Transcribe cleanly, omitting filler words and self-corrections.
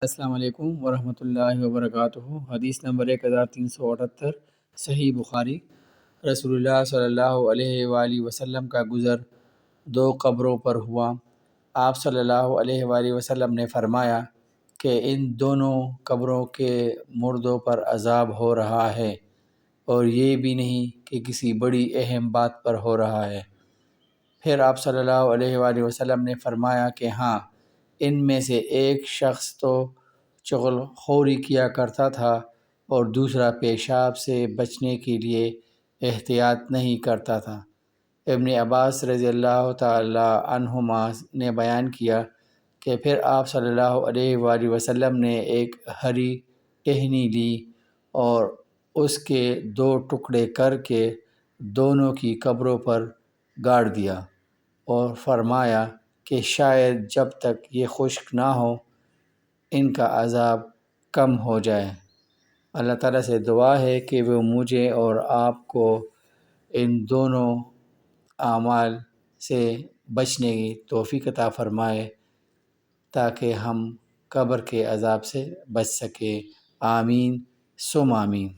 السلام علیکم ورحمۃ اللہ وبرکاتہ۔ حدیث نمبر 1378، صحیح بخاری۔ رسول اللہ صلی اللہ علیہ وآلہ وسلم کا گزر دو قبروں پر ہوا۔ آپ صلی اللہ علیہ وآلہ وسلم نے فرمایا کہ ان دونوں قبروں کے مردوں پر عذاب ہو رہا ہے، اور یہ بھی نہیں کہ کسی بڑی اہم بات پر ہو رہا ہے۔ پھر آپ صلی اللہ علیہ وآلہ وسلم نے فرمایا کہ ہاں، ان میں سے ایک شخص تو چغل خوری کیا کرتا تھا، اور دوسرا پیشاب سے بچنے کے لیے احتیاط نہیں کرتا تھا۔ ابن عباس رضی اللہ تعالی عنہما نے بیان کیا کہ پھر آپ صلی اللہ علیہ وآلہ وسلم نے ایک ہری ٹہنی لی اور اس کے دو ٹکڑے کر کے دونوں کی قبروں پر گاڑ دیا، اور فرمایا کہ شاید جب تک یہ خشک نہ ہو ان کا عذاب کم ہو جائے۔ اللہ تعالیٰ سے دعا ہے کہ وہ مجھے اور آپ کو ان دونوں اعمال سے بچنے کی توفیق عطا فرمائے، تاکہ ہم قبر کے عذاب سے بچ سکیں۔ آمین ثم آمین۔